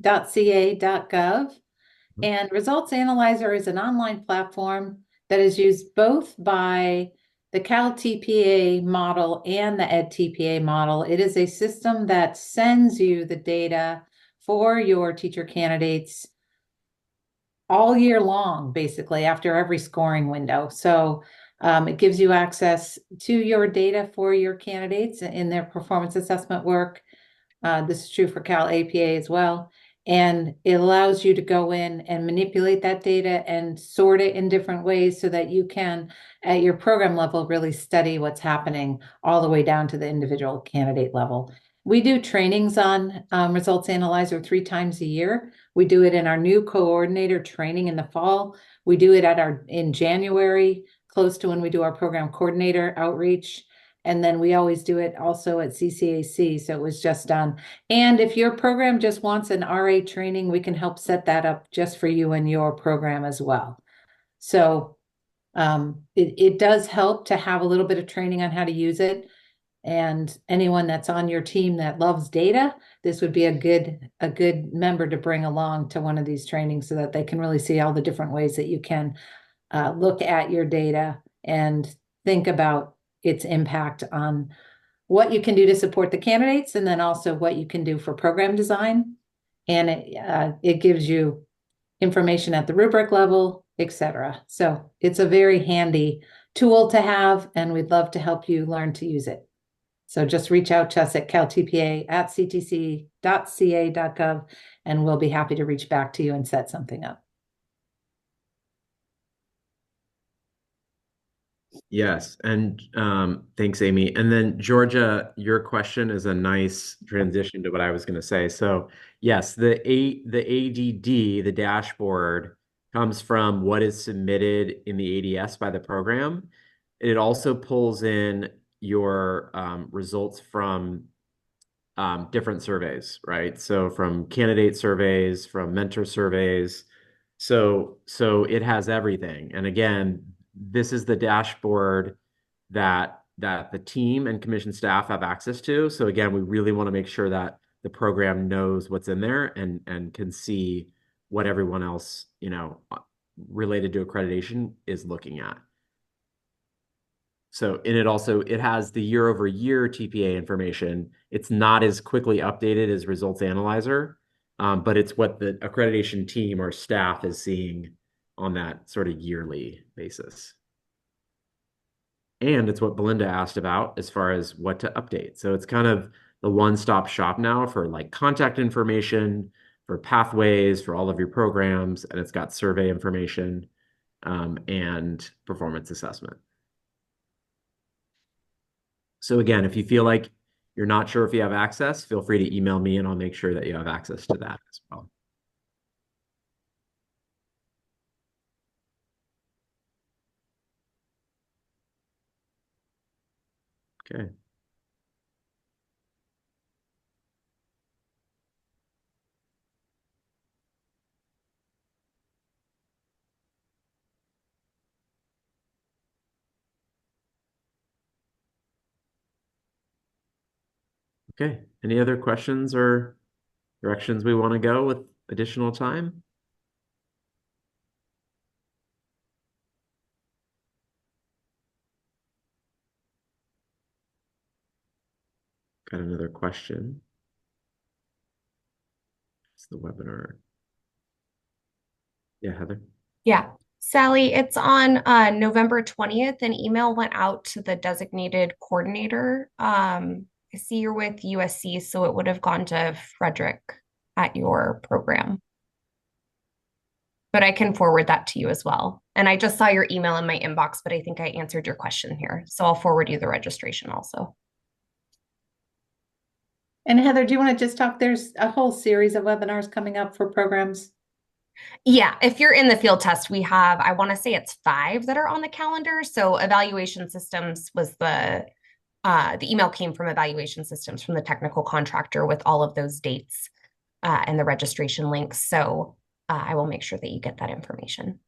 And Results Analyzer is an online platform that is used both by the CalTPA model and the EdTPA model. It is a system that sends you the data for your teacher candidates all year long, basically, after every scoring window. So it gives you access to your data for your candidates in their performance assessment work. This is true for CalAPA as well. And it allows you to go in and manipulate that data and sort it in different ways so that you can, at your program level, really study what's happening all the way down to the individual candidate level. We do trainings on Results Analyzer 3 times a year. We do it in our new coordinator training in the fall. We do it in January, close to when we do our program coordinator outreach. And then we always do it also at CCAC. So it was just done. And if your program just wants an RA training, we can help set that up just for you and your program as well. So it does help to have a little bit of training on how to use it. And anyone that's on your team that loves data, this would be a good member to bring along to one of these trainings so that they can really see all the different ways that you can look at your data and think about its impact on what you can do to support the candidates, and then also what you can do for program design. And it gives you information at the rubric level, etc. So it's a very handy tool to have, and we'd love to help you learn to use it. So just reach out to us at CalTPA at ctc.ca.gov, and we'll be happy to reach back to you and set something up. Yes, and thanks, Amy. And then Georgia, your question is a nice transition to what I was going to say. So yes, the ADD, the dashboard, comes from what is submitted in the ADS by the program. It also pulls in your results from different surveys, right? So from candidate surveys, from mentor surveys. So it has everything. And again, this is the dashboard that the team and commission staff have access to. So again, we really want to make sure that the program knows what's in there and can see what everyone else, related to accreditation is looking at. So, and it has the year over year TPA information. It's not as quickly updated as Results Analyzer, but it's what the accreditation team or staff is seeing on that sort of yearly basis. And it's what Belinda asked about as far as what to update. So it's kind of the one-stop shop now for like contact information, for pathways, for all of your programs, and it's got survey information and performance assessment. So again, if you feel like you're not sure if you have access, feel free to email me and I'll make sure that you have access to that as well. Okay. Okay. Any other questions or directions we want to go with additional time? Got another question. It's the webinar. Yeah, Heather. Yeah. Sally, it's on November 20th. An email went out to the designated coordinator see you're with USC, so it would have gone to Frederick at your program. But I can forward that to you as well. And I just saw your email in my inbox, but I think I answered your question here. So I'll forward you the registration also. And Heather, do you want to just talk? There's a whole series of webinars coming up for programs. Yeah, if you're in the field test, we have, I want to say it's 5 that are on the calendar. So evaluation systems was the email came from evaluation systems from the technical contractor with all of those dates and the registration links. So I will make sure that you get that information.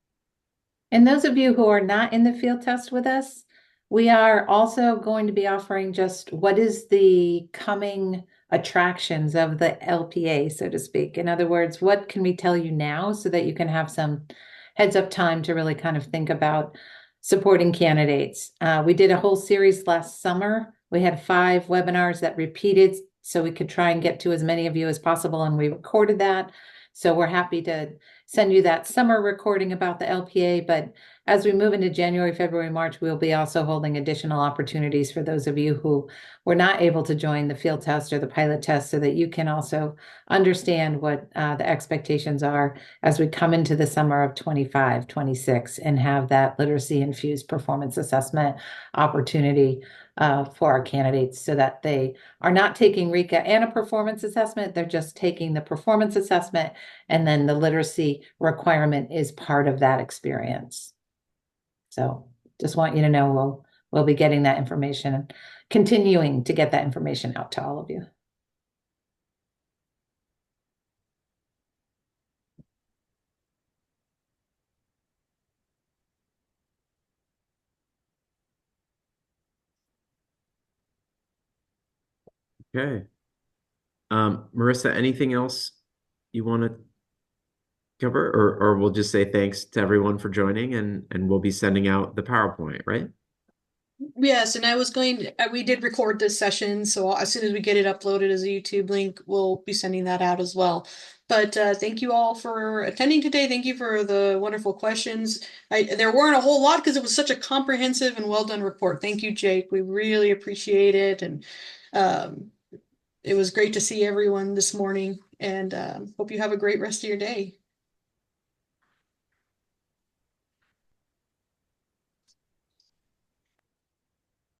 And those of you who are not in the field test with us, we are also going to be offering just what is the coming attractions of the LPA, so to speak. In other words, what can we tell you now so that you can have some heads up time to really kind of think about supporting candidates. We did a whole series last summer. We had 5 webinars that repeated so we could try and get to as many of you as possible, and we recorded that. So we're happy to send you that summer recording about the LPA, but as we move into January, February, March, we'll be also holding additional opportunities for those of you who were not able to join the field test or the pilot test so that you can also understand what the expectations are as we come into the summer of 25, 26 and have that literacy infused performance assessment opportunity for our candidates so that they are not taking RECA and a performance assessment. They're just taking the performance assessment, and then the literacy requirement is part of that experience. So just want you to know we'll be getting that information, continuing to get that information out to all of you. Okay. Marissa, anything else you want to cover, or we'll just say thanks to everyone for joining, and we'll be sending out the PowerPoint, right? Yes, and I was we did record this session, so as soon as we get it uploaded as a YouTube link, we'll be sending that out as well. But thank you all for attending today. Thank you for the wonderful questions. There weren't a whole lot because it was such a comprehensive and well done report. Thank you, Jake. We really appreciate it. And it was great to see everyone this morning, and hope you have a great rest of your day.